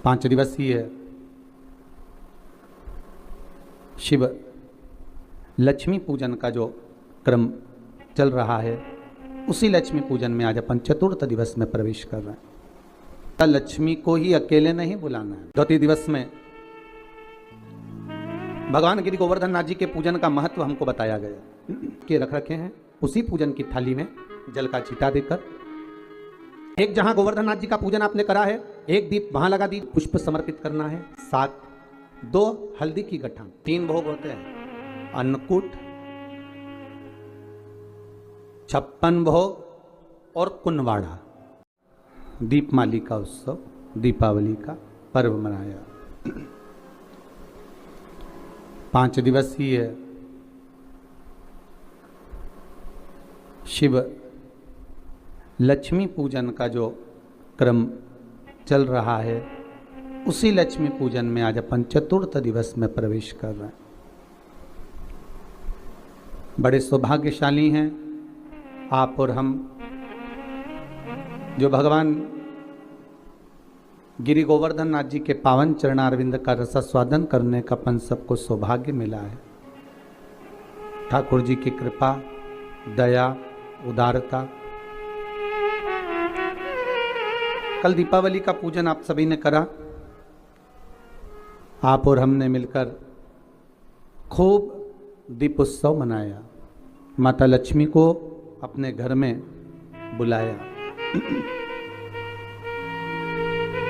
5 दिवसीय शिव लक्ष्मी पूजन का जो क्रम चल रहा है, उसी लक्ष्मी पूजन में आज अपन चतुर्थ दिवस में प्रवेश कर रहे हैं। लक्ष्मी को ही अकेले नहीं बुलाना है। द्वितीय दिवस में भगवान गिरि गोवर्धन नाथ जी के पूजन का महत्व हमको बताया गया कि रख रखे हैं। उसी पूजन की थाली में जल का छींटा देकर, एक जहां गोवर्धन नाथ जी का पूजन आपने करा है, एक दीप वहां लगा दी, पुष्प समर्पित करना है। 2 हल्दी की गठा, 3 भोग होते हैं, अन्नकूट, 56 भोग और कुनवाड़ा। दीपमाली का उत्सव, दीपावली का पर्व मनाया। 5 दिवसीय शिव लक्ष्मी पूजन का जो क्रम चल रहा है, उसी लक्ष्मी पूजन में आज अपन चतुर्थ दिवस में प्रवेश कर रहे हैं। बड़े सौभाग्यशाली हैं आप और हम, जो भगवान गिरि गोवर्धन नाथ जी के पावन चरणारविंद का रसास्वादन करने का अपन सबको सौभाग्य मिला है। ठाकुर जी की कृपा, दया, उदारता। कल दीपावली का पूजन आप सभी ने करा। आप और हमने मिलकर खूब दीपोत्सव मनाया, माता लक्ष्मी को अपने घर में बुलाया।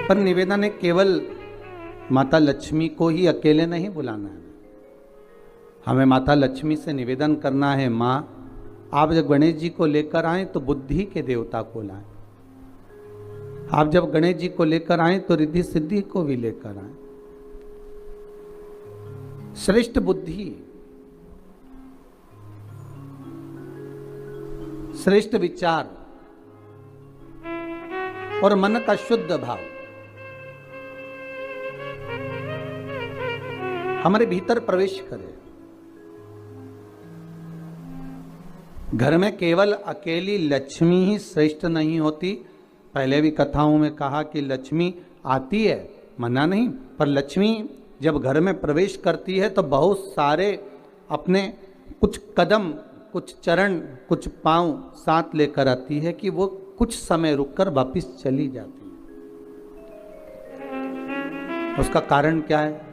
पर निवेदन है, केवल माता लक्ष्मी को ही अकेले नहीं बुलाना है। हमें माता लक्ष्मी से निवेदन करना है, माँ आप जब गणेश जी को लेकर आए तो बुद्धि के देवता को लाएं। आप जब गणेश जी को लेकर आए तो रिद्धि सिद्धि को भी लेकर आए। श्रेष्ठ बुद्धि, श्रेष्ठ विचार और मन का शुद्ध भाव हमारे भीतर प्रवेश करे। घर में केवल अकेली लक्ष्मी ही श्रेष्ठ नहीं होती। पहले भी कथाओं में कहा कि लक्ष्मी आती है, मना नहीं, पर लक्ष्मी जब घर में प्रवेश करती है तो बहुत सारे अपने कुछ कदम, कुछ चरण, कुछ पांव साथ लेकर आती है कि वो कुछ समय रुककर वापस चली जाती है। उसका कारण क्या है?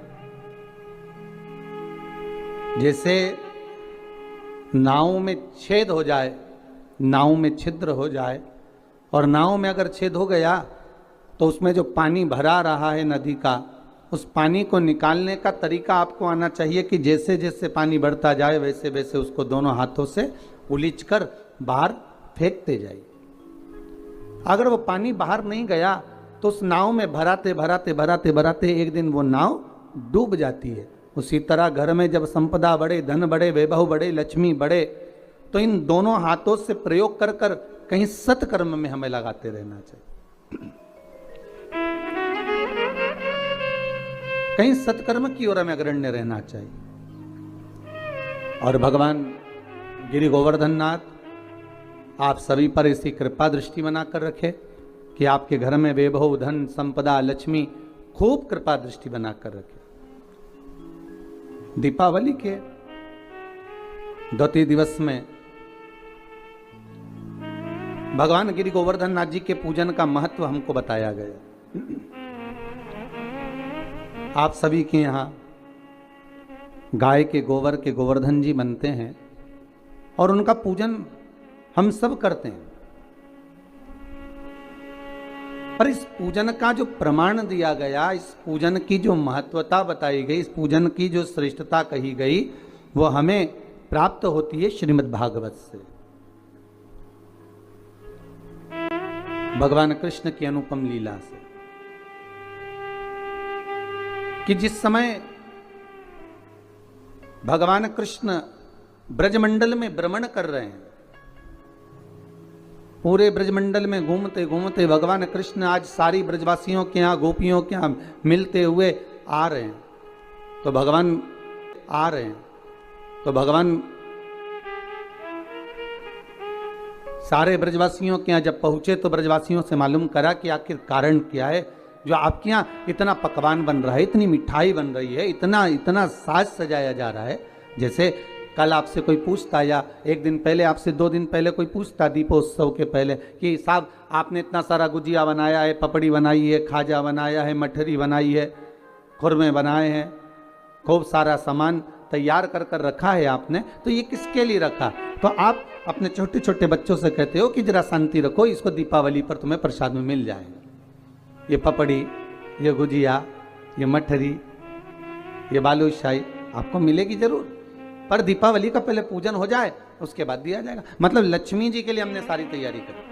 जैसे नाव में छेद हो जाए, नाव में छिद्र हो जाए, और नाव में अगर छेद हो गया तो उसमें जो पानी भरा रहा है नदी का, उस पानी को निकालने का तरीका आपको आना चाहिए कि जैसे जैसे पानी बढ़ता जाए वैसे वैसे उसको दोनों हाथों से उलीचकर बाहर फेंकते जाइए। अगर वो पानी बाहर नहीं गया तो उस नाव में भराते भराते भराते भराते एक दिन वो नाव डूब जाती है। उसी तरह घर में जब संपदा बढ़े, धन बढ़े, वैभव बढ़े, लक्ष्मी बढ़े, तो इन दोनों हाथों से प्रयोग कर कर कहीं सत्कर्म में हमें लगाते रहना चाहिए। कहीं सत्कर्म की ओर हमें अग्रण्य रहना चाहिए। और भगवान गिरि गोवर्धन नाथ आप सभी पर ऐसी कृपा दृष्टि बनाकर रखे कि आपके घर में वैभव, धन, संपदा, लक्ष्मी खूब कृपा दृष्टि बनाकर रखे। दीपावली के द्वितीय दिवस में भगवान गिरि गोवर्धन नाथ जी के पूजन का महत्व हमको बताया गया। आप सभी के यहाँ गाय के गोबर के गोवर्धन जी बनते हैं और उनका पूजन हम सब करते हैं। पर इस पूजन का जो प्रमाण दिया गया, इस पूजन की जो महत्वता बताई गई, इस पूजन की जो श्रेष्ठता कही गई, वो हमें प्राप्त होती है श्रीमद् भागवत से। भगवान कृष्ण की अनुपम लीला से, कि जिस समय भगवान कृष्ण ब्रजमंडल में भ्रमण कर रहे हैं, पूरे ब्रजमंडल में घूमते घूमते भगवान कृष्ण आज सारी ब्रजवासियों के यहाँ, गोपियों के यहाँ मिलते हुए आ रहे हैं। तो भगवान सारे ब्रजवासियों के यहाँ जब पहुंचे तो ब्रजवासियों से मालूम करा कि आखिर कारण क्या है जो आपके यहाँ इतना पकवान बन रहा है, इतनी मिठाई बन रही है, इतना इतना साज सजाया जा रहा है। जैसे कल आपसे कोई पूछता या एक दिन पहले आपसे 2 दिन पहले कोई पूछता दीपोत्सव के पहले कि साहब आपने इतना सारा गुजिया बनाया है, पपड़ी बनाई है, खाजा बनाया है, मठरी बनाई है, खुरमे बनाए हैं, खूब सारा सामान तैयार कर कर रखा है आपने, तो ये किसके लिए रखा? तो आप अपने छोटे छोटे बच्चों से कहते हो कि जरा शांति रखो, इसको दीपावली पर तुम्हें प्रसाद में मिल जाएगा। ये पपड़ी, ये गुजिया, ये मठरी, ये बालूशाही आपको मिलेगी जरूर, पर दीपावली का पहले पूजन हो जाए उसके बाद दिया जाएगा। मतलब लक्ष्मी जी के लिए हमने सारी तैयारी करी।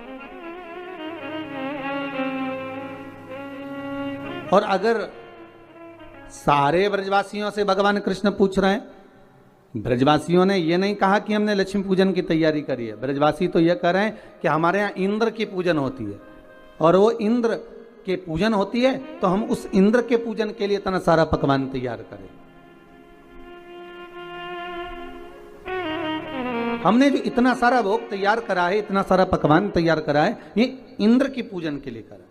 और अगर सारे ब्रजवासियों से भगवान कृष्ण पूछ रहे हैं, ब्रजवासियों ने ये नहीं कहा कि हमने लक्ष्मी पूजन की तैयारी करी है, ब्रजवासी तो ये कह रहे हैं कि हमारे यहाँ इंद्र की पूजन होती है और वो इंद्र के पूजन होती है तो हम उस इंद्र के पूजन के लिए इतना सारा पकवान तैयार करें। हमने जो इतना सारा भोग तैयार करा है, इतना सारा पकवान तैयार करा है, ये इंद्र की पूजन के लिए करा।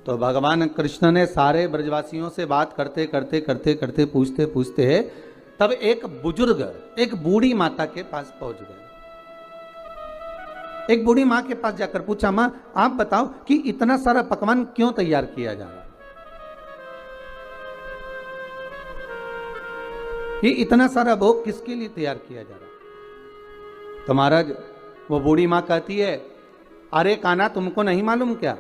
तो भगवान कृष्ण ने सारे ब्रजवासियों से बात करते करते करते करते पूछते पूछते तब एक बुजुर्ग, एक बूढ़ी माता के पास पहुंच गए। एक बूढ़ी मां के पास जाकर पूछा, मां आप बताओ कि इतना सारा पकवान क्यों तैयार किया जा रहा है? ये इतना सारा भोग किसके लिए तैयार किया जा रहा है? तो महाराज वो बूढ़ी मां कहती है, अरे कान्हा तुमको नहीं मालूम क्या,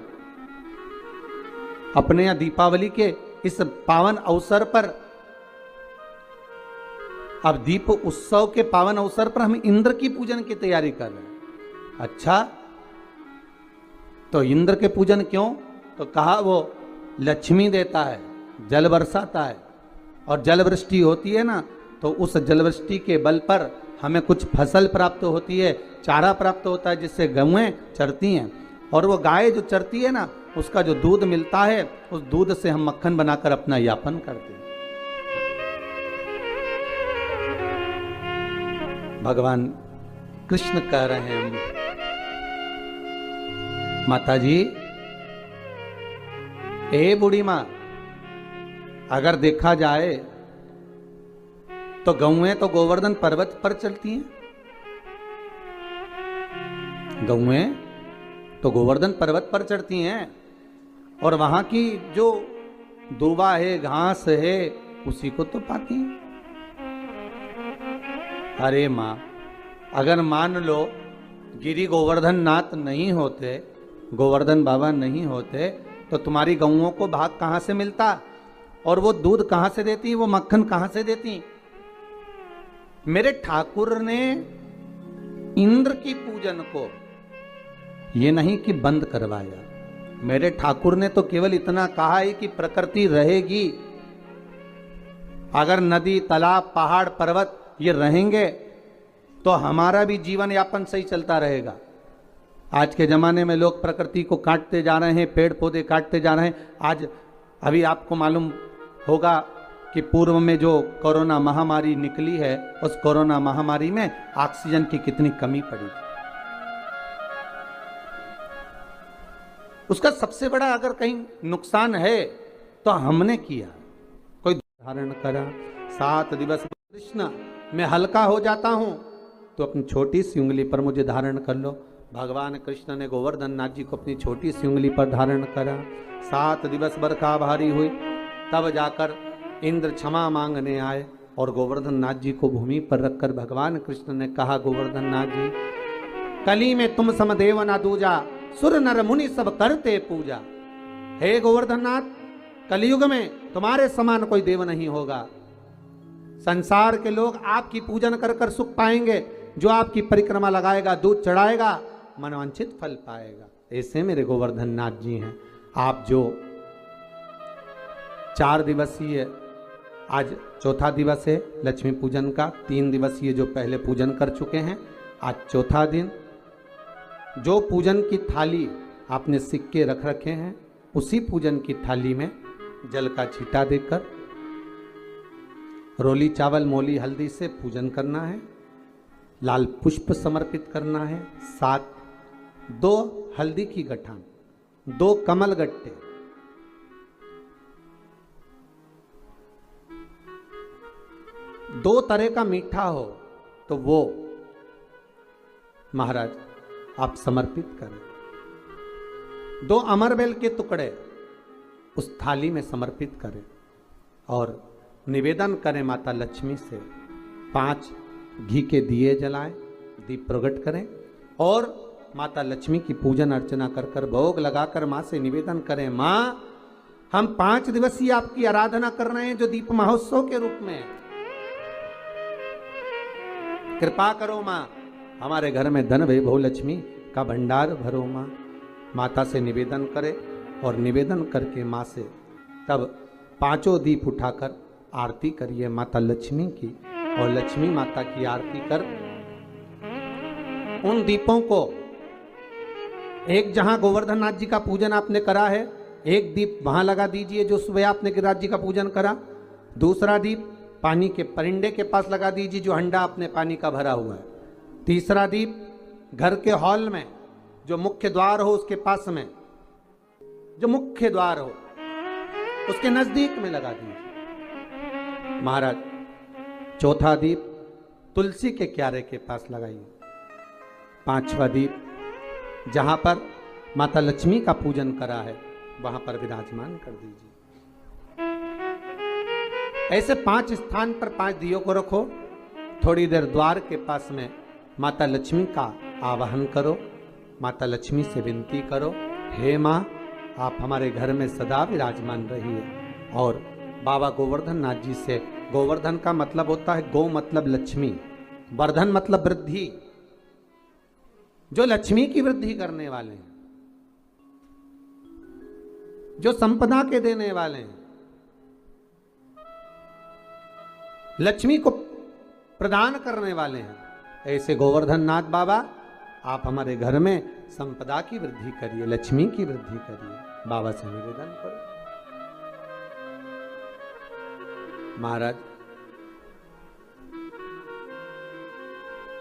अपने यहां दीपावली के इस पावन अवसर पर, अब दीप उत्सव के पावन अवसर पर हम इंद्र की पूजन की तैयारी कर रहे हैं। अच्छा, तो इंद्र के पूजन क्यों? तो कहा वो लक्ष्मी देता है, जल बरसाता है, और जल वृष्टि होती है ना, तो उस जल वृष्टि के बल पर हमें कुछ फसल प्राप्त होती है, चारा प्राप्त होता है जिससे गौएं चरती हैं, और वो गाय जो चरती है ना, उसका जो दूध मिलता है, उस दूध से हम मक्खन बनाकर अपना यापन करते हैं। भगवान कृष्ण कह रहे हैं, माता जी, ए बूढ़ी मां, अगर देखा जाए तो गौएं तो गोवर्धन पर्वत पर चलती हैं, गौएं तो गोवर्धन पर्वत पर चढ़ती हैं, और वहां की जो दूबा है, घास है, उसी को तो पाती हैं। अरे मां, अगर मान लो गिरी गोवर्धन नाथ नहीं होते, गोवर्धन बाबा नहीं होते, तो तुम्हारी गौओं को भाग कहां से मिलता, और वो दूध कहां से देती, वो मक्खन कहां से देती? मेरे ठाकुर ने इंद्र की पूजन को ये नहीं कि बंद करवाया, मेरे ठाकुर ने तो केवल इतना कहा है कि प्रकृति रहेगी, अगर नदी, तालाब, पहाड़, पर्वत ये रहेंगे तो हमारा भी जीवन यापन सही चलता रहेगा। आज के जमाने में लोग प्रकृति को काटते जा रहे हैं, पेड़ पौधे काटते जा रहे हैं। आज अभी आपको मालूम होगा कि पूर्व में जो कोरोना महामारी निकली है, उस कोरोना महामारी में ऑक्सीजन की कितनी कमी पड़ी। उसका सबसे बड़ा अगर कहीं नुकसान है तो हमने किया। कोई धारण करा 7 दिवस, कृष्ण मैं हल्का हो जाता हूं तो अपनी छोटी सी उंगली पर मुझे धारण कर लो। भगवान कृष्ण ने गोवर्धन नाथ जी को अपनी छोटी सी उंगली पर धारण करा। 7 दिवस बरखा भारी हुई, तब जाकर इंद्र क्षमा मांगने आए और गोवर्धन नाथ जी को भूमि पर रखकर भगवान कृष्ण ने कहा, गोवर्धन नाथ जी, कली में तुम समदेव ना दूजा, सुर नर मुनि सब करते पूजा। हे गोवर्धन नाथ, कलयुग में तुम्हारे समान कोई देव नहीं होगा। संसार के लोग आपकी पूजन कर कर सुख पाएंगे, जो आपकी परिक्रमा लगाएगा, दूध चढ़ाएगा, मनवांछित फल पाएगा। ऐसे मेरे गोवर्धन नाथ जी हैं। आप जो 4 दिवसीय, आज चौथा दिवस है लक्ष्मी पूजन का, 3 दिवसीय जो पहले पूजन कर चुके हैं, आज चौथा दिन। जो पूजन की थाली आपने सिक्के रख रखे हैं, उसी पूजन की थाली में जल का छींटा देकर रोली चावल मोली हल्दी से पूजन करना है, लाल पुष्प समर्पित करना है, 2 हल्दी की गठान, 2 कमल गट्टे, 2 तरह का मीठा हो तो वो महाराज आप समर्पित करें। 2 अमरबेल के टुकड़े उस थाली में समर्पित करें और निवेदन करें माता लक्ष्मी से। 5 घी के दिए जलाएं, दीप प्रकट करें और माता लक्ष्मी की पूजन अर्चना कर भोग लगाकर माँ से निवेदन करें, माँ हम 5 दिवसीय आपकी आराधना कर रहे हैं जो दीप महोत्सव के रूप में। कृपा करो माँ, हमारे घर में धन वैभव लक्ष्मी का भंडार भरो माँ। माता से निवेदन करें और निवेदन करके माँ से तब 5 दीप उठाकर आरती करिए माता लक्ष्मी की और लक्ष्मी माता की आरती कर उन दीपों को एक जहां गोवर्धन नाथ जी का पूजन आपने करा है, एक दीप वहां लगा दीजिए जो सुबह आपने गिरिराज जी का पूजन करा। दूसरा दीप पानी के परिंडे के पास लगा दीजिए जो हंडा आपने पानी का भरा हुआ है। तीसरा दीप घर के हॉल में जो मुख्य द्वार हो उसके पास में, जो मुख्य द्वार हो उसके नजदीक में लगा दीजिए महाराज। चौथा दीप तुलसी के क्यारे के पास लगाइए। 5वां दीप जहां पर माता लक्ष्मी का पूजन करा है वहां पर विराजमान कर दीजिए। ऐसे 5 स्थान पर 5 दियों को रखो। थोड़ी देर द्वार के पास में माता लक्ष्मी का आवाहन करो, माता लक्ष्मी से विनती करो, हे माँ आप हमारे घर में सदा विराजमान रहिए। और बाबा गोवर्धन नाथ जी से, गोवर्धन का मतलब होता है गौ मतलब लक्ष्मी, वर्धन मतलब वृद्धि, जो लक्ष्मी की वृद्धि करने वाले हैं, जो संपदा के देने वाले हैं, लक्ष्मी को प्रदान करने वाले हैं, ऐसे गोवर्धन नाथ बाबा आप हमारे घर में संपदा की वृद्धि करिए, लक्ष्मी की वृद्धि करिए। बाबा से निवेदन करो। महाराज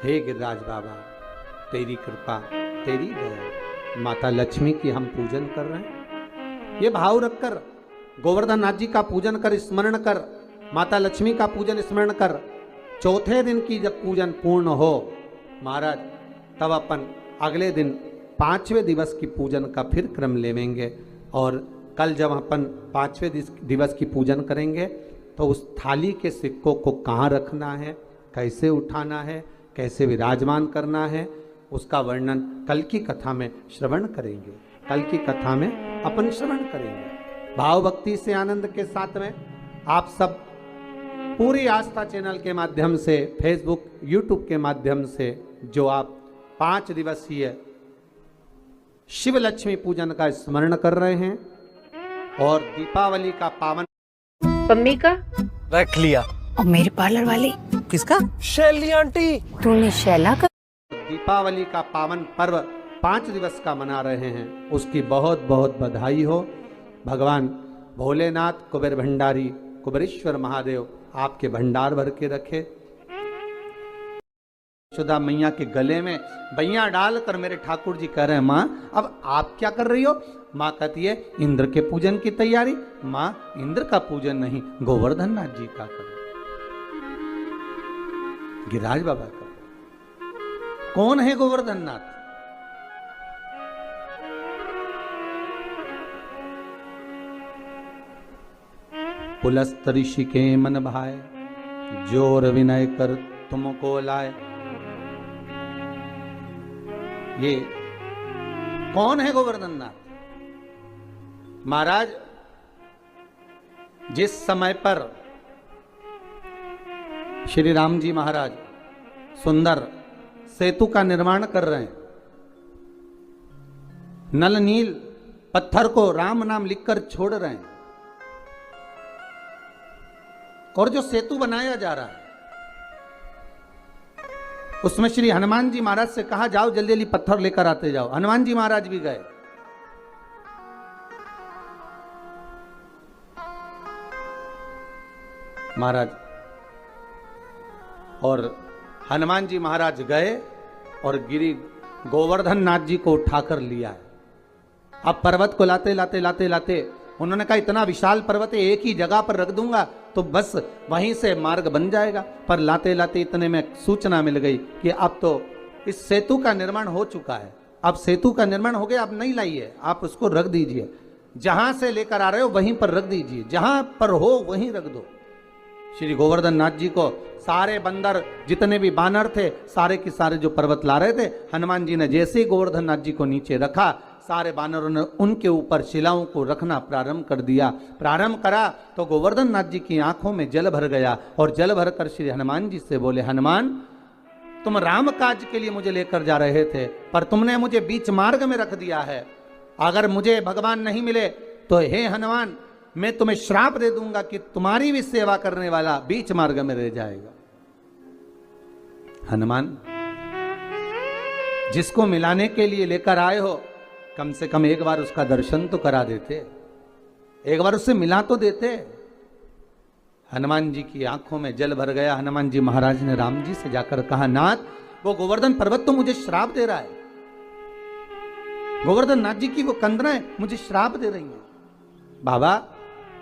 हे गिरिराज बाबा तेरी कृपा तेरी दया, माता लक्ष्मी की हम पूजन कर रहे हैं। ये भाव रखकर गोवर्धन नाथ जी का पूजन कर, स्मरण कर, माता लक्ष्मी का पूजन स्मरण कर। चौथे दिन की जब पूजन पूर्ण हो महाराज तब अपन अगले दिन 5वें दिवस की पूजन का फिर क्रम लेवेंगे। और कल जब अपन 5वें दिवस की पूजन करेंगे तो उस थाली के सिक्कों को कहाँ रखना है, कैसे उठाना है, कैसे विराजमान करना है, उसका वर्णन कल की कथा में श्रवण करेंगे। कल की कथा में अपन श्रवण करेंगे भाव भक्ति से, आनंद के साथ में। आप सब पूरी आस्था चैनल के माध्यम से, फेसबुक यूट्यूब के माध्यम से जो आप 5 दिवसीय शिव लक्ष्मी पूजन का स्मरण कर रहे हैं और दीपावली का पावन मम्मी का रख लिया। और मेरे पार्लर वाली किसका? शैली आंटी। तूने शैला का दीपावली का पावन पर्व 5 दिवस का मना रहे हैं, उसकी बहुत बहुत बधाई हो। भगवान भोलेनाथ कुबेर भंडारी कुबेरेश्वर महादेव आपके भंडार भर के रखे। यशोदा मैया के गले में बैया डालकर मेरे ठाकुर जी कह रहे हैं माँ अब आप क्या कर रही हो? माँ कहती है इंद्र के पूजन की तैयारी। माँ इंद्र का पूजन नहीं, गोवर्धन नाथ जी का करो, गिरिराज बाबा का। कौन है गोवर्धन नाथ? पुलस्त ऋषि के मन भाए, जोर विनय कर तुमको लाए। ये कौन है गोवर्धन नाथ? महाराज जिस समय पर श्री राम जी महाराज सुंदर सेतु का निर्माण कर रहे हैं, नल नील पत्थर को राम नाम लिखकर छोड़ रहे हैं और जो सेतु बनाया जा रहा है उसमें श्री हनुमान जी महाराज से कहा जाओ जल्दी जल्दी पत्थर लेकर आते जाओ। हनुमान जी महाराज भी गए। महाराज और हनुमान जी महाराज गए और गिरी गोवर्धन नाथ जी को उठाकर लिया है। अब पर्वत को लाते लाते लाते लाते उन्होंने कहा इतना विशाल पर्वत है, एक ही जगह पर रख दूंगा तो बस वहीं से मार्ग बन जाएगा। पर लाते लाते इतने में सूचना मिल गई कि अब तो इस सेतु का निर्माण हो चुका है, अब सेतु का निर्माण हो गया, अब नहीं लाइए, आप उसको रख दीजिए, जहां से लेकर आ रहे हो वहीं पर रख दीजिए, जहां पर हो वहीं रख दो। श्री गोवर्धन नाथ जी को सारे बंदर जितने भी बानर थे सारे के सारे जो पर्वत ला रहे थे, हनुमान जी ने जैसे ही गोवर्धन नाथ जी को नीचे रखा, सारे बानरों ने उनके ऊपर शिलाओं को रखना प्रारंभ कर दिया। प्रारंभ करा तो गोवर्धन नाथ जी की आंखों में जल भर गया और जल भर कर श्री हनुमान जी से बोले, हनुमान तुम राम काज के लिए मुझे लेकर जा रहे थे, पर तुमने मुझे बीच मार्ग में रख दिया है। अगर मुझे भगवान नहीं मिले तो हे हनुमान, मैं तुम्हें श्राप दे दूंगा कि तुम्हारी भी सेवा करने वाला बीच मार्ग में रह जाएगा। हनुमान, जिसको मिलाने के लिए लेकर आए हो, कम से कम एक बार उसका दर्शन तो करा देते, एक बार उससे मिला तो देते। हनुमान जी की आंखों में जल भर गया। हनुमान जी महाराज ने राम जी से जाकर कहा, नाथ, वो गोवर्धन पर्वत तो मुझे श्राप दे रहा है, गोवर्धन नाथ जी की वो कंदराएं मुझे श्राप दे रही हैं। बाबा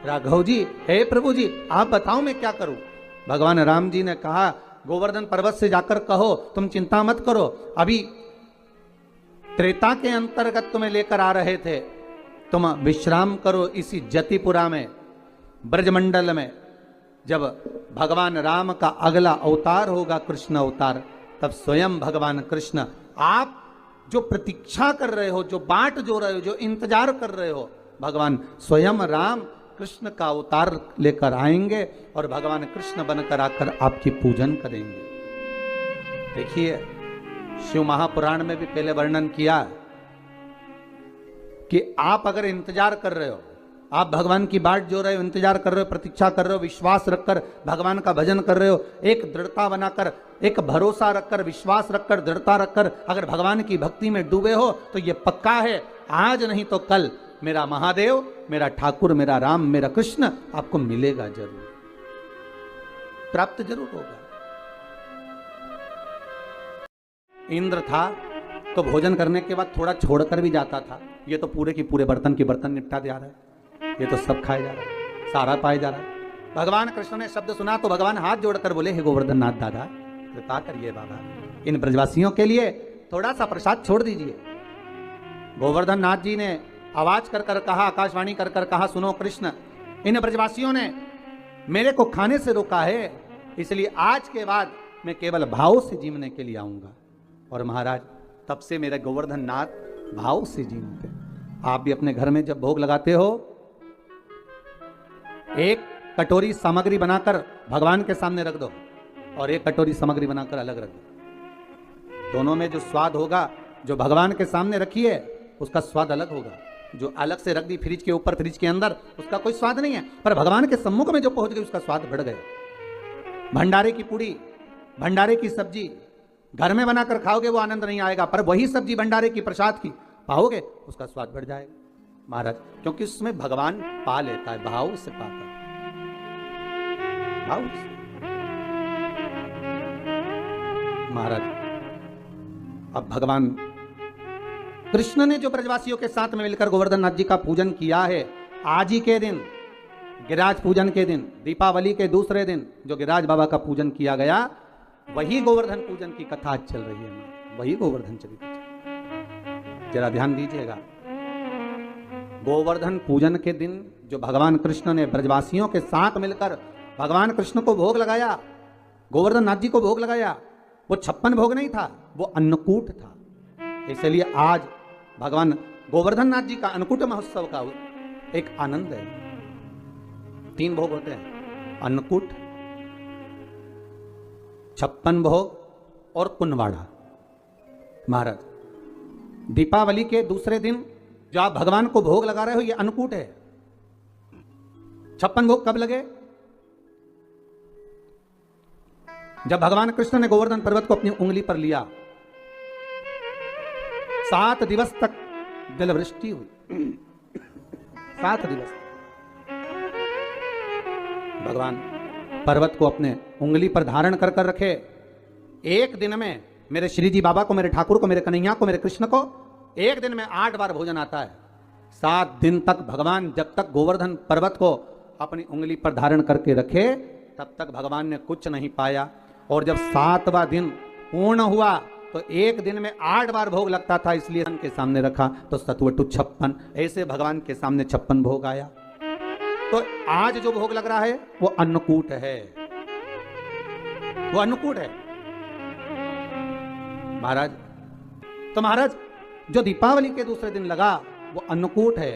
राघव जी, हे प्रभु जी, आप बताओ मैं क्या करूं। भगवान राम जी ने कहा, गोवर्धन पर्वत से जाकर कहो तुम चिंता मत करो, अभी त्रेता के अंतर्गत तुम्हें लेकर आ रहे थे, तुम विश्राम करो इसी जतिपुरा में, ब्रजमंडल में। जब भगवान राम का अगला अवतार होगा कृष्ण अवतार, तब स्वयं भगवान कृष्ण, आप जो प्रतीक्षा कर रहे हो, जो बाट जो रहे हो, जो इंतजार कर रहे हो, भगवान स्वयं राम कृष्ण का अवतार लेकर आएंगे और भगवान कृष्ण बनकर आकर आपकी पूजन करेंगे। देखिए, शिव महापुराण में भी पहले वर्णन किया कि आप अगर इंतजार कर रहे हो, आप भगवान की बाट जो रहे हो, इंतजार कर रहे हो, प्रतीक्षा कर रहे हो, विश्वास रखकर भगवान का भजन कर रहे हो, एक दृढ़ता बनाकर, एक भरोसा रखकर, विश्वास रखकर, दृढ़ता रखकर अगर भगवान की भक्ति में डूबे हो, तो ये पक्का है आज नहीं तो कल मेरा महादेव, मेरा ठाकुर, मेरा राम, मेरा कृष्ण आपको मिलेगा जरूर, प्राप्त जरूर होगा। इंद्र था तो भोजन करने के बाद थोड़ा छोड़कर भी जाता था, ये तो पूरे की पूरे बर्तन के बर्तन निपटा जा रहा है, ये तो सब खाया जा रहा है, सारा पाया जा रहा है। भगवान कृष्ण ने शब्द सुना तो भगवान हाथ जोड़कर बोले, हे गोवर्धन नाथ दादा, कृपा करिए बाबा, इन ब्रजवासियों के लिए थोड़ा सा प्रसाद छोड़ दीजिए। गोवर्धन नाथ जी ने आवाज कर कर कहा, आकाशवाणी कर कर कहा, सुनो कृष्ण, इन ब्रजवासियों ने मेरे को खाने से रोका है, इसलिए आज के बाद मैं केवल भाव से जीवने के लिए आऊंगा। और महाराज, तब से मेरे गोवर्धन नाथ भाव से जीवते। आप भी अपने घर में जब भोग लगाते हो, एक कटोरी सामग्री बनाकर भगवान के सामने रख दो और एक कटोरी सामग्री बनाकर अलग रख दो। दोनों में जो स्वाद होगा, जो भगवान के सामने रखी है उसका स्वाद अलग होगा, जो अलग से रख दी फ्रिज के ऊपर, फ्रिज के अंदर, उसका कोई स्वाद नहीं है, पर भगवान के सम्मुख में जो पहुंच गई उसका स्वाद बढ़ गया। भंडारे की पूड़ी, भंडारे की सब्जी घर में बनाकर खाओगे वो आनंद नहीं आएगा, पर वही सब्जी भंडारे की प्रसाद की पाओगे उसका स्वाद बढ़ जाएगा महाराज, क्योंकि उसमें भगवान पा लेता है, भाव से पाता है, भाव से। महाराज, अब भगवान कृष्ण ने जो ब्रजवासियों के साथ में मिलकर गोवर्धन नाथ जी का पूजन किया है, आज ही के दिन, गिरिराज पूजन के दिन, दीपावली के दूसरे दिन जो गिरिराज बाबा का पूजन किया गया, वही गोवर्धन पूजन की कथा आज चल रही है, वही गोवर्धन चरित्र। जरा ध्यान दीजिएगा, गोवर्धन पूजन के दिन जो भगवान कृष्ण ने ब्रजवासियों के साथ मिलकर भगवान कृष्ण को भोग लगाया, गोवर्धन नाथ जी को भोग लगाया, वो 56 भोग नहीं था, वो अन्नकूट था। इसलिए आज भगवान गोवर्धन नाथ जी का अन्नकूट महोत्सव का एक आनंद है। 3 भोग होते हैं, अन्नकूट, 56 भोग और कुनवाड़ा। महाराज, दीपावली के दूसरे दिन जो आप भगवान को भोग लगा रहे हो, ये अन्नकूट है। 56 भोग कब लगे? जब भगवान कृष्ण ने गोवर्धन पर्वत को अपनी उंगली पर लिया, 7 दिवस तक जलवृष्टि हुई। 7 दिवस भगवान पर्वत को अपने उंगली पर धारण कर कर रखे। एक दिन में मेरे श्री जी बाबा को, मेरे ठाकुर को, मेरे कन्हैया को, मेरे कृष्ण को एक दिन में 8 बार भोजन आता है। 7 दिन तक भगवान जब तक गोवर्धन पर्वत को अपनी उंगली पर धारण करके रखे तब तक भगवान ने कुछ नहीं पाया। और जब 7वां दिन पूर्ण हुआ तो एक दिन में 8 बार भोग लगता था, इसलिए के सामने रखा तो सतवटु 56, ऐसे भगवान के सामने 56 भोग आया। तो आज जो भोग लग रहा है वो अन्नकूट है, वो अन्नकूट है महाराज। तो महाराज जो दीपावली के दूसरे दिन लगा वो अन्नकूट है।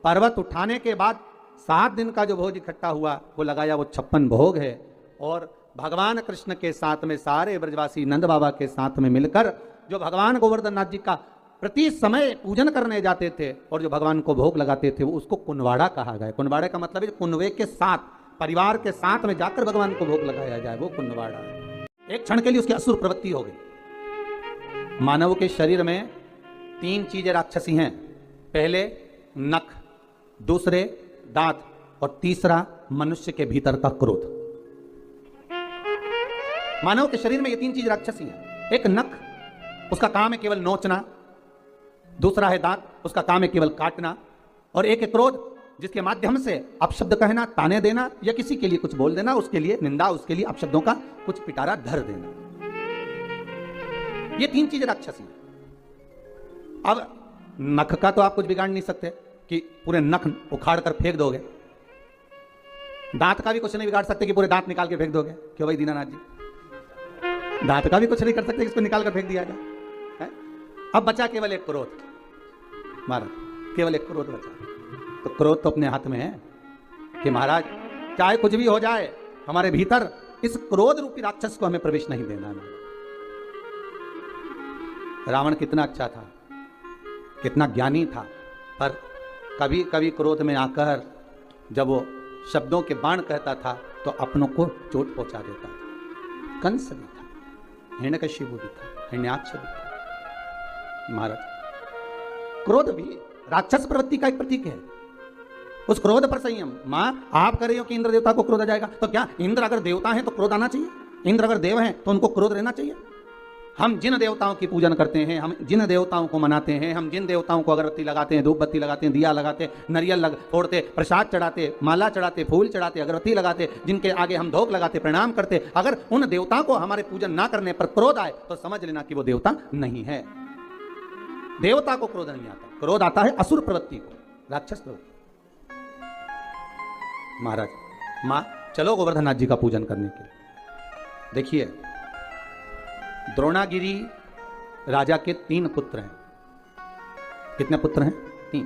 पर्वत उठाने के बाद 7 दिन का जो भोज इकट्ठा हुआ वो लगाया, वो 56 भोग है। और भगवान कृष्ण के साथ में सारे ब्रजवासी नंद बाबा के साथ में मिलकर जो भगवान गोवर्धन नाथ जी का प्रति समय पूजन करने जाते थे और जो भगवान को भोग लगाते थे वो उसको कुनवाड़ा कहा गया। कुनवाड़े का मतलब है कुनवे के साथ, परिवार के साथ में जाकर भगवान को भोग लगाया जाए, वो कुनवाड़ा है। एक क्षण के लिए उसकी असुर प्रवृत्ति हो गई। मानव के शरीर में 3 चीजें राक्षसी हैं। पहले नख, दूसरे दांत और तीसरा मनुष्य के भीतर का क्रोध। मानव के शरीर में ये 3 चीज राक्षसी हैं। एक नख, उसका काम है केवल नोचना। दूसरा है दांत, उसका काम है केवल काटना। और एक है क्रोध, जिसके माध्यम से अपशब्द कहना, ताने देना या किसी के लिए कुछ बोल देना, उसके लिए निंदा, उसके लिए अपशब्दों का कुछ पिटारा धर देना। ये 3 चीजें राक्षसी हैं। अब नख का तो आप कुछ बिगाड़ नहीं सकते कि पूरे नख उखाड़ कर फेंक दोगे। दांत का भी कुछ नहीं बिगाड़ सकते कि पूरे दांत निकाल के फेंक दोगे। क्यों भाई दीनानाथ जी? दांत का भी कुछ नहीं कर सकते, इसको निकाल कर फेंक दिया जाए। अब बचा केवल एक क्रोध महाराज, केवल एक क्रोध बचा। तो क्रोध तो अपने हाथ में है कि महाराज चाहे कुछ भी हो जाए हमारे भीतर इस क्रोध रूपी राक्षस को हमें प्रवेश नहीं देना है। रावण कितना अच्छा था, कितना ज्ञानी था, पर कभी कभी क्रोध में आकर जब वो शब्दों के बाण कहता था तो अपनों को चोट पहुंचा देता था। कंस भी था, हिरण्यकशिपु भी था, हिरण्याक्ष भी था। महाराज क्रोध भी राक्षस प्रवृत्ति का एक प्रतीक है। उस क्रोध पर संयम। मां आप कह रहे हो कि इंद्र देवता को क्रोध आ जाएगा, तो क्या इंद्र अगर देवता हैं तो क्रोध आना चाहिए? इंद्र अगर देव हैं तो उनको क्रोध रहना चाहिए? हम जिन देवताओं की पूजन करते हैं, हम जिन देवताओं को मनाते हैं, हम जिन देवताओं को अगरबत्ती लगाते हैं, धूप बत्ती लगाते हैं, दिया लगाते, नारियल फोड़ते, प्रसाद चढ़ाते, माला चढ़ाते, फूल चढ़ाते, अगरबत्ती लगाते, जिनके आगे हम धोख लगाते, प्रणाम करते, अगर उन देवताओं को हमारे पूजन ना करने पर क्रोध आए तो समझ लेना कि वो देवता नहीं है। देवता को क्रोध नहीं आता, क्रोध आता है असुर प्रवृत्ति को, राक्षस प्रवृत्ति। महाराज मां चलो गोवर्धन जी का पूजन करने के लिए। देखिए द्रोणागिरी राजा के 3 पुत्र हैं। कितने पुत्र हैं? 3।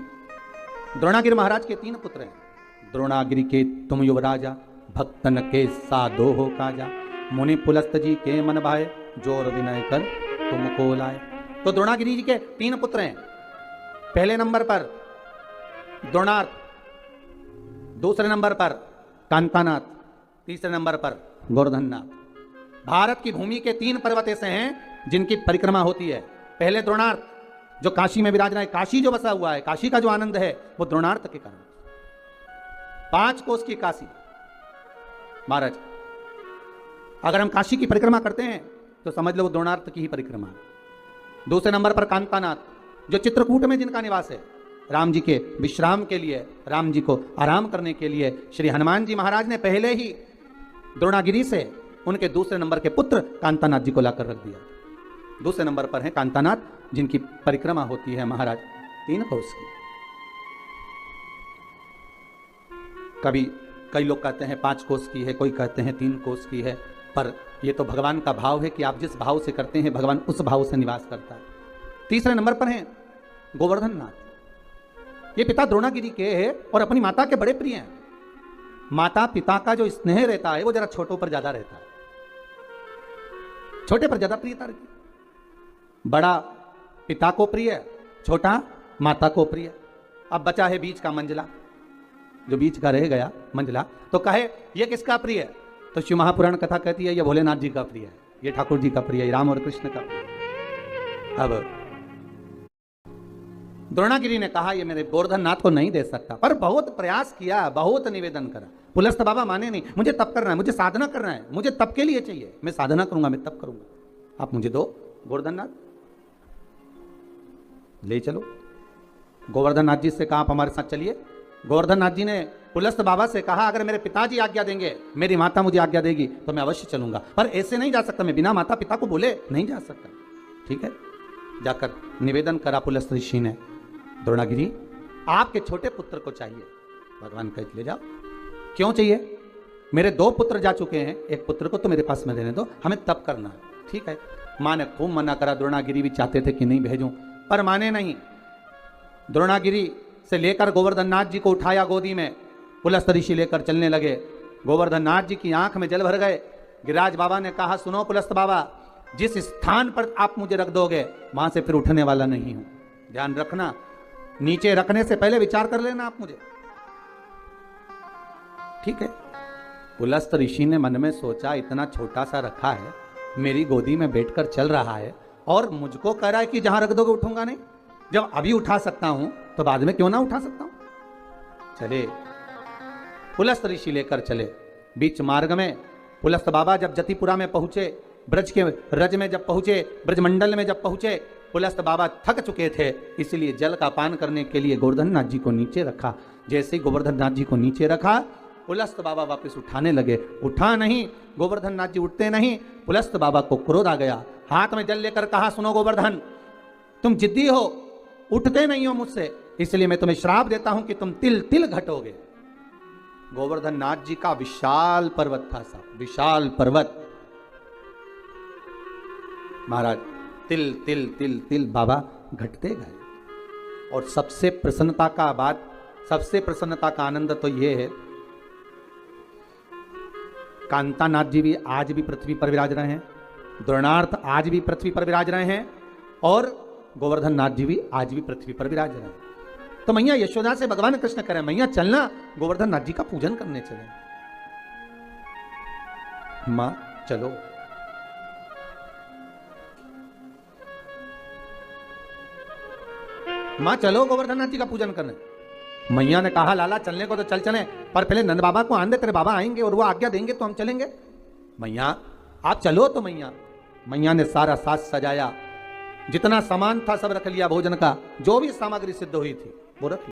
द्रोणागिरी महाराज के 3 पुत्र हैं। द्रोणागिरी के तुम युवराजा, भक्तन के साधो हो काजा, मुनि पुलस्त जी के मन भाए, जोर विनय कर तुमको लाए। तो द्रोणागिरी जी के 3 पुत्र हैं। पहले नंबर पर द्रोणार्थ, दूसरे नंबर पर कांतानाथ, तीसरे नंबर पर गोवर्धननाथ। भारत की भूमि के 3 पर्वत ऐसे हैं जिनकी परिक्रमा होती है। पहले द्रोणार्थ जो काशी में विराज रहा है, काशी जो बसा हुआ है, काशी का जो आनंद है वो द्रोणार्थ के कारण। 5 कोस की काशी। महाराज अगर हम काशी की परिक्रमा करते हैं तो समझ लो वो द्रोणार्थ की ही परिक्रमा है। दूसरे नंबर पर कांतानाथ जो चित्रकूट में जिनका निवास है। राम जी के विश्राम के लिए, राम जी को आराम करने के लिए श्री हनुमान जी महाराज ने पहले ही द्रोणागिरी से उनके दूसरे नंबर के पुत्र कांतानाथ जी को लाकर रख दिया। दूसरे नंबर पर है कांतानाथ जिनकी परिक्रमा होती है महाराज 3 कोस की। कभी कई लोग कहते हैं 5 कोस की है, कोई कहते हैं 3 कोस की है, पर यह तो भगवान का भाव है कि आप जिस भाव से करते हैं भगवान उस भाव से निवास करता है। तीसरे नंबर पर है गोवर्धननाथ। ये पिता द्रोणागिरी के है और अपनी माता के बड़े प्रिय हैं। माता पिता का जो स्नेह रहता है वो जरा छोटों पर ज्यादा रहता है, छोटे पर ज्यादा प्रियता रहती है। बड़ा पिता को प्रिय, छोटा माता को प्रिय। अब बचा है बीच का मंझला, जो बीच का रह गया मंझला, तो कहे ये किसका प्रिय है? तो शिव महापुराण कथा कहती है ये भोलेनाथ जी का प्रिय है, ये ठाकुर जी का प्रिय है, राम और कृष्ण का प्रिय है। अब द्रोणागिरी ने कहा ये मेरे गोवर्धननाथ को नहीं दे सकता, पर बहुत प्रयास किया, बहुत निवेदन करा। पुलस्त बाबा माने नहीं, मुझे तप करना है, मुझे साधना करना है, मुझे तप के लिए चाहिए, मैं साधना करूंगा, मैं तप करूंगा, आप मुझे दो गोवर्धननाथ, ले चलो। गोवर्धन नाथ जी से कहा आप हमारे साथ चलिए। गोवर्धन नाथ जी ने पुलस्त बाबा से कहा अगर मेरे पिताजी आज्ञा देंगे, मेरी माता मुझे आज्ञा देगी तो मैं अवश्य चलूंगा, पर ऐसे नहीं जा सकता, मैं बिना माता पिता को बोले नहीं जा सकता। ठीक है, जाकर निवेदन करा पुलस्त ऋषि ने, द्रोणागिरी आपके छोटे पुत्र को चाहिए। भगवान कह ले जाओ। क्यों चाहिए? मेरे 2 पुत्र जा चुके हैं, एक पुत्र को तो मेरे पास में रहने दो, हमें तप करना है। ठीक है, माँ ने खूब मना करा। द्रोणागिरी भी चाहते थे कि नहीं भेजूं, पर माने नहीं। द्रोणागिरी से लेकर गोवर्धन नाथ जी को उठाया गोदी में, पुलस्त ऋषि लेकर चलने लगे। गोवर्धन नाथ जी की आंख में जल भर गए। गिरिराज बाबा ने कहा सुनो पुलस्त बाबा, जिस स्थान पर आप मुझे रख दोगे वहां से फिर उठने वाला नहीं हूं, ध्यान रखना, नीचे रखने से पहले विचार कर लेना आप मुझे। ठीक है, पुलस्त ऋषि ने मन में सोचा इतना छोटा सा रखा है, मेरी गोदी में बैठकर चल रहा है और मुझको कह रहा है कि जहां रख दोगे उठूंगा नहीं। जब अभी उठा सकता हूं तो बाद में क्यों ना उठा सकता हूं। चले, पुलस्त ऋषि लेकर चले। बीच मार्ग में पुलस्त बाबा जब जतिपुरा में पहुंचे, ब्रज के रज में जब पहुंचे, ब्रजमंडल में जब पहुंचे, पुलस्त बाबा थक चुके थे, इसलिए जल का पान करने के लिए गोवर्धन नाथ जी को नीचे रखा। जैसे ही गोवर्धन नाथ जी को नीचे रखा, पुलस्त बाबा वापस उठाने लगे। उठा नहीं, गोवर्धन नाथ जी उठते नहीं। पुलस्त बाबा को क्रोध आ गया, हाथ में जल लेकर कहा सुनो गोवर्धन, तुम जिद्दी हो, उठते नहीं हो मुझसे, इसलिए मैं तुम्हें श्राप देता हूं कि तुम तिल तिल घटोगे। गोवर्धन नाथ जी का विशाल पर्वत था साहब, विशाल पर्वत। महाराज तिल तिल तिल तिल बाबा घटते गए। और सबसे प्रसन्नता का बात, सबसे प्रसन्नता का आनंद तो यह है, कांतानाथ जी भी आज भी पृथ्वी पर विराज रहे हैं, द्रोणार्थ आज भी पृथ्वी पर विराज रहे हैं, और गोवर्धन नाथ जी भी आज भी पृथ्वी पर विराज रहे हैं। तो मैया यशोदा से भगवान कृष्ण करें, मैया चलना गोवर्धन नाथ जी का पूजन करने चले। मां चलो। मां चलो गोवर्धन नाथ जी का पूजन करने। मैया ने कहा लाला चलने को तो चल चले, पर पहले नंद बाबा को आन दे, तेरे बाबा आएंगे और वो आज्ञा देंगे तो हम चलेंगे। मैया आप चलो। तो मैया ने सारा साज सजाया, जितना सामान था सब रख लिया, भोजन का जो भी सामग्री सिद्ध हुई थी वो रख लिया।